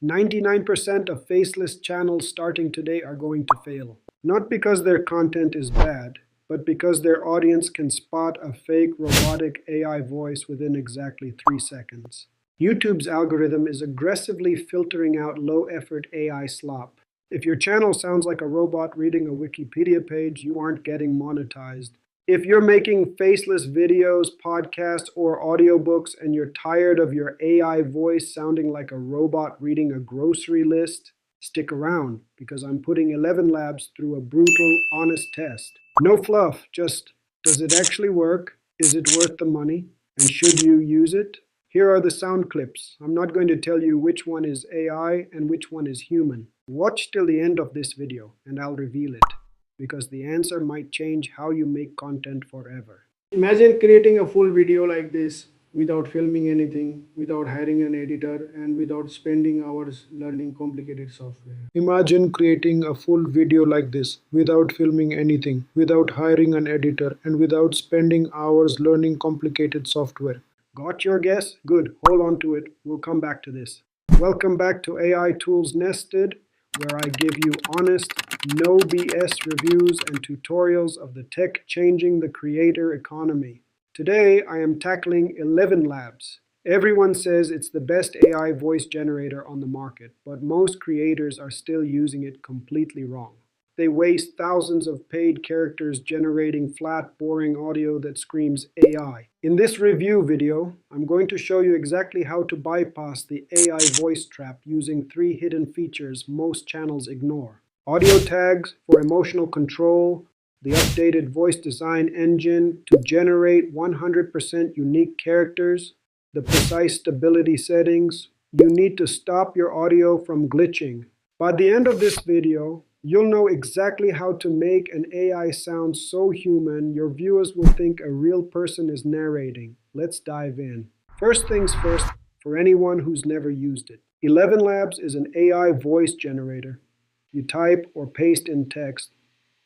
99% of faceless channels starting today are going to fail. Not because their content is bad, but because their audience can spot a fake robotic AI voice within exactly 3 seconds. YouTube's algorithm is aggressively filtering out low-effort AI slop. If your channel sounds like a robot reading a Wikipedia page, you aren't getting monetized. If you're making faceless videos, podcasts, or audiobooks and you're tired of your AI voice sounding like a robot reading a grocery list, stick around because I'm putting ElevenLabs through a brutal, honest test. No fluff, just does it actually work? Is it worth the money? And should you use it? Here are the sound clips. I'm not going to tell you which one is AI and which one is human. Watch till the end of this video and I'll reveal it, because the answer might change how you make content forever. Imagine creating a full video like this without filming anything, without hiring an editor, and without spending hours learning complicated software. Imagine creating a full video like this without filming anything, without hiring an editor, and without spending hours learning complicated software. Got your guess? Good. Hold on to it. We'll come back to this. Welcome back to AI Tools Nested, where I give you honest, no BS reviews and tutorials of the tech changing the creator economy. Today, I am tackling ElevenLabs. Everyone says it's the best AI voice generator on the market, but most creators are still using it completely wrong. They waste thousands of paid characters generating flat, boring audio that screams AI. In this review video, I'm going to show you exactly how to bypass the AI voice trap using 3 hidden features most channels ignore. Audio tags for emotional control, the updated voice design engine to generate 100% unique characters, the precise stability settings. You need to stop your audio from glitching. By the end of this video, you'll know exactly how to make an AI sound so human your viewers will think a real person is narrating. Let's dive in. First things first, for anyone who's never used it. ElevenLabs is an AI voice generator. You type or paste in text,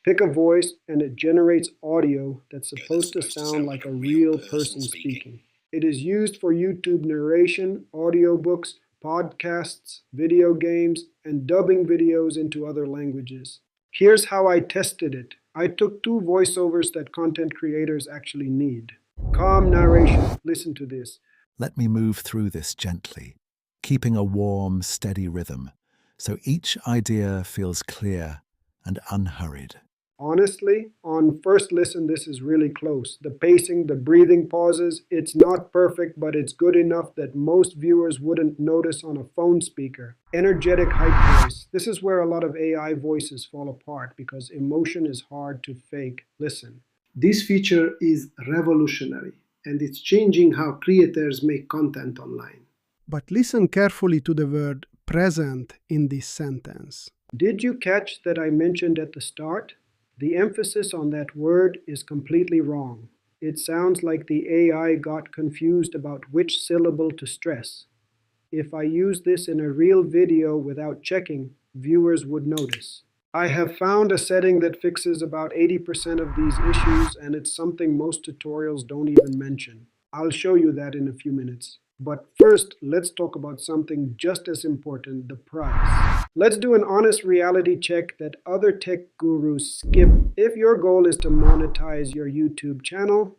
pick a voice, and it generates audio that's supposed to sound like a real person speaking. It is used for YouTube narration, audiobooks, podcasts, video games, and dubbing videos into other languages. Here's how I tested it. I took 2 voiceovers that content creators actually need. Calm narration. Listen to this. Let me move through this gently, keeping a warm, steady rhythm, so each idea feels clear and unhurried. Honestly, on first listen, this is really close. The pacing, the breathing pauses, it's not perfect, but it's good enough that most viewers wouldn't notice on a phone speaker. Energetic hype voice. This is where a lot of AI voices fall apart because emotion is hard to fake. Listen. This feature is revolutionary, and it's changing how creators make content online. But listen carefully to the word present in this sentence. Did you catch that I mentioned at the start? The emphasis on that word is completely wrong. It sounds like the AI got confused about which syllable to stress. If I use this in a real video without checking, viewers would notice. I have found a setting that fixes about 80% of these issues, and it's something most tutorials don't even mention. I'll show you that in a few minutes. But first, let's talk about something just as important, the price. Let's do an honest reality check that other tech gurus skip. If your goal is to monetize your YouTube channel,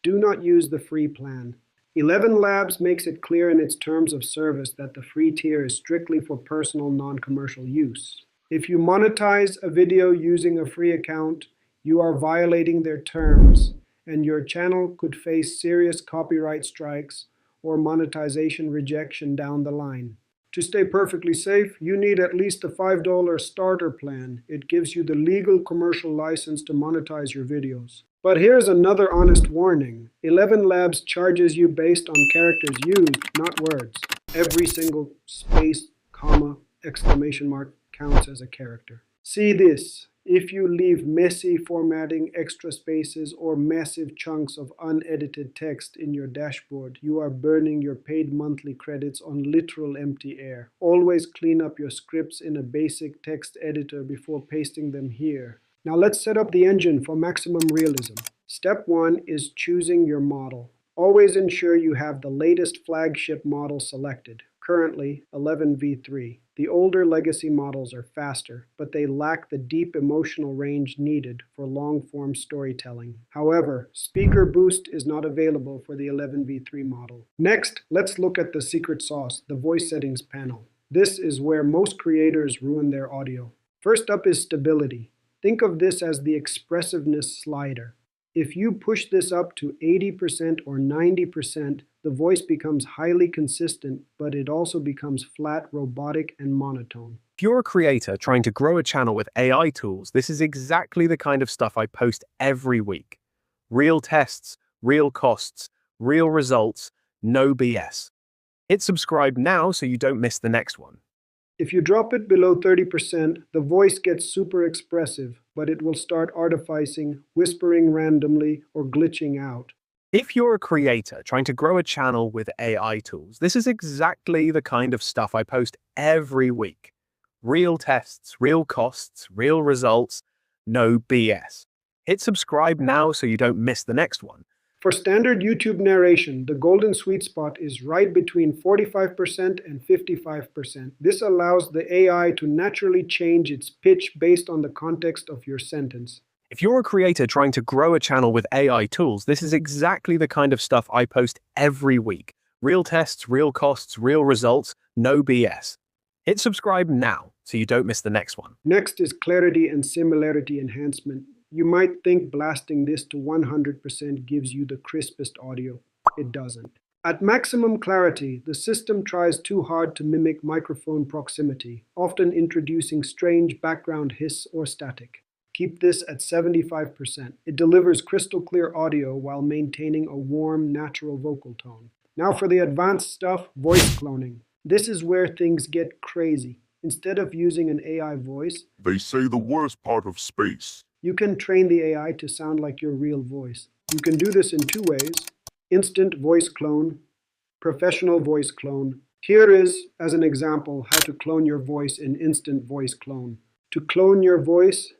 do not use the free plan. ElevenLabs makes it clear in its terms of service that the free tier is strictly for personal, non-commercial use. If you monetize a video using a free account, you are violating their terms, and your channel could face serious copyright strikes or monetization rejection down the line. To stay perfectly safe, you need at least a $5 starter plan. It gives you the legal commercial license to monetize your videos. But here's another honest warning. ElevenLabs charges you based on characters used, not words. Every single space, comma, exclamation mark counts as a character. See this. If you leave messy formatting, extra spaces, or massive chunks of unedited text in your dashboard, you are burning your paid monthly credits on literal empty air. Always clean up your scripts in a basic text editor before pasting them here. Now let's set up the engine for maximum realism. Step 1 is choosing your model. Always ensure you have the latest flagship model selected. currently 11v3. The older legacy models are faster, but they lack the deep emotional range needed for long-form storytelling. However, speaker boost is not available for the 11v3 model. Next, let's look at the secret sauce, the voice settings panel. This is where most creators ruin their audio. First up is stability. Think of this as the expressiveness slider. If you push this up to 80% or 90%, the voice becomes highly consistent, but it also becomes flat, robotic, and monotone. If you're a creator trying to grow a channel with AI tools, this is exactly the kind of stuff I post every week. Real tests, real costs, real results, no BS. Hit subscribe now so you don't miss the next one. If you drop it below 30%, the voice gets super expressive, but it will start artificing, whispering randomly, or glitching out. If you're a creator trying to grow a channel with AI tools, this is exactly the kind of stuff I post every week. Real tests, real costs, real results, no BS. Hit subscribe now so you don't miss the next one. For standard YouTube narration, the golden sweet spot is right between 45% and 55%. This allows the AI to naturally change its pitch based on the context of your sentence. If you're a creator trying to grow a channel with AI tools, this is exactly the kind of stuff I post every week. Real tests, real costs, real results, no BS. Hit subscribe now so you don't miss the next one. Next is clarity and similarity enhancement. You might think blasting this to 100% gives you the crispest audio. It doesn't. At maximum clarity, the system tries too hard to mimic microphone proximity, often introducing strange background hiss or static. Keep this at 75%. It delivers crystal clear audio while maintaining a warm, natural vocal tone. Now for the advanced stuff, voice cloning. This is where things get crazy. Instead of using an AI voice, they say the worst part of space. You can train the AI to sound like your real voice. You can do this in two ways: instant voice clone, professional voice clone. Here is, as an example, how to clone your voice in instant voice clone. To clone your voice,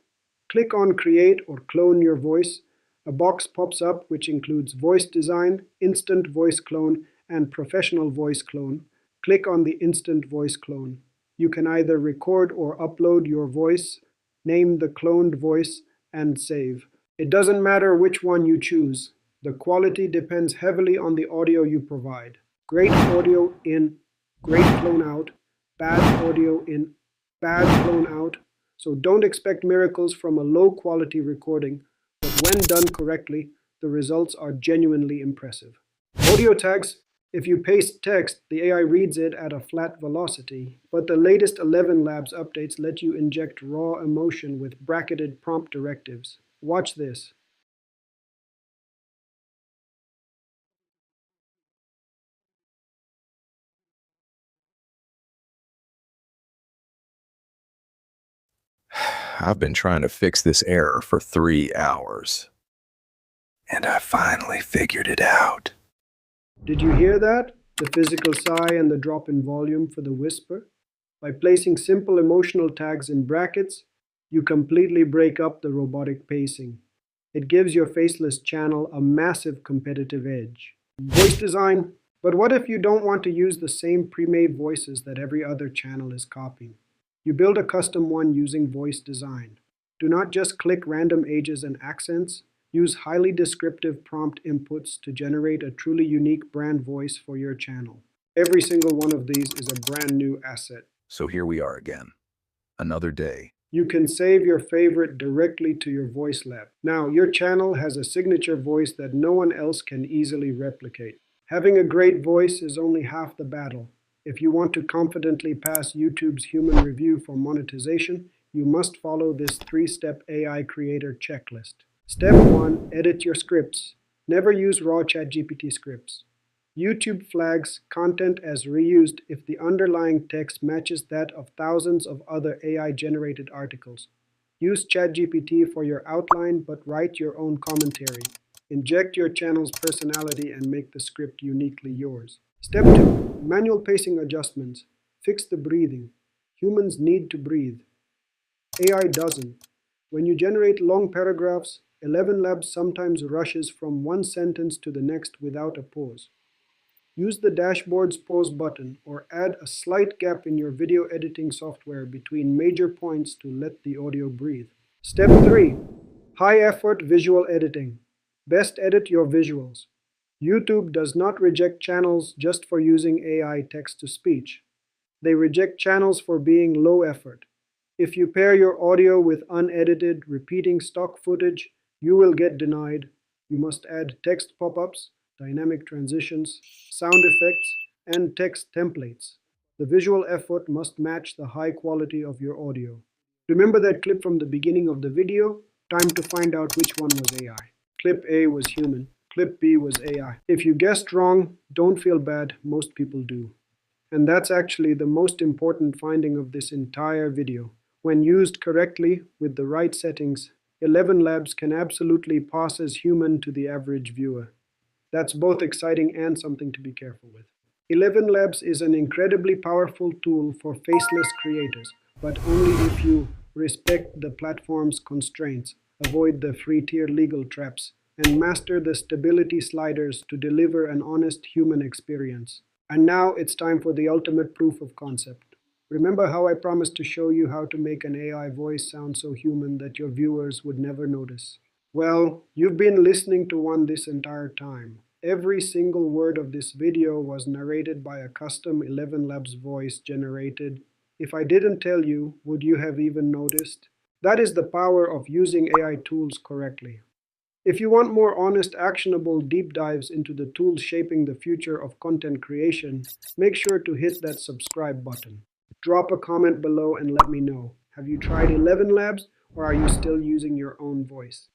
click on Create or Clone Your Voice. A box pops up which includes voice design, instant voice clone, and professional voice clone. Click on the instant voice clone. You can either record or upload your voice, name the cloned voice, and save. It doesn't matter which one you choose. The quality depends heavily on the audio you provide. Great audio in, great clone out, bad audio in, bad clone out. So don't expect miracles from a low quality recording, but when done correctly, the results are genuinely impressive. Audio tags. If you paste text, the AI reads it at a flat velocity, but the latest ElevenLabs updates let you inject raw emotion with bracketed prompt directives. Watch this. I've been trying to fix this error for 3 hours. And I finally figured it out. Did you hear that? The physical sigh and the drop in volume for the whisper? By placing simple emotional tags in brackets, you completely break up the robotic pacing. It gives your faceless channel a massive competitive edge. Voice design. But what if you don't want to use the same pre-made voices that every other channel is copying? You build a custom one using voice design. Do not just click random ages and accents. Use highly descriptive prompt inputs to generate a truly unique brand voice for your channel. Every single one of these is a brand new asset. So here we are again. Another day. You can save your favorite directly to your voice lab. Now, your channel has a signature voice that no one else can easily replicate. Having a great voice is only half the battle. If you want to confidently pass YouTube's human review for monetization, you must follow this 3-step AI creator checklist. Step 1. Edit your scripts. Never use raw ChatGPT scripts. YouTube flags content as reused if the underlying text matches that of thousands of other AI-generated articles. Use ChatGPT for your outline, but write your own commentary. Inject your channel's personality and make the script uniquely yours. Step 2. Manual pacing adjustments. Fix the breathing. Humans need to breathe. AI doesn't. When you generate long paragraphs, ElevenLabs sometimes rushes from one sentence to the next without a pause. Use the dashboard's pause button or add a slight gap in your video editing software between major points to let the audio breathe. Step 3. High effort visual editing. Best edit your visuals. YouTube does not reject channels just for using AI text to speech. They reject channels for being low effort. If you pair your audio with unedited, repeating stock footage, you will get denied. You must add text pop-ups, dynamic transitions, sound effects, and text templates. The visual effort must match the high quality of your audio. Remember that clip from the beginning of the video? Time to find out which one was AI. Clip A was human. Clip B was AI. If you guessed wrong, don't feel bad. Most people do. And that's actually the most important finding of this entire video. When used correctly with the right settings, ElevenLabs can absolutely pass as human to the average viewer. That's both exciting and something to be careful with. ElevenLabs is an incredibly powerful tool for faceless creators, but only if you respect the platform's constraints, avoid the free-tier legal traps, and master the stability sliders to deliver an honest human experience. And now it's time for the ultimate proof of concept. Remember how I promised to show you how to make an AI voice sound so human that your viewers would never notice? Well, you've been listening to one this entire time. Every single word of this video was narrated by a custom ElevenLabs voice generated. If I didn't tell you, would you have even noticed? That is the power of using AI tools correctly. If you want more honest, actionable deep dives into the tools shaping the future of content creation, make sure to hit that subscribe button. Drop a comment below and let me know. Have you tried ElevenLabs, or are you still using your own voice?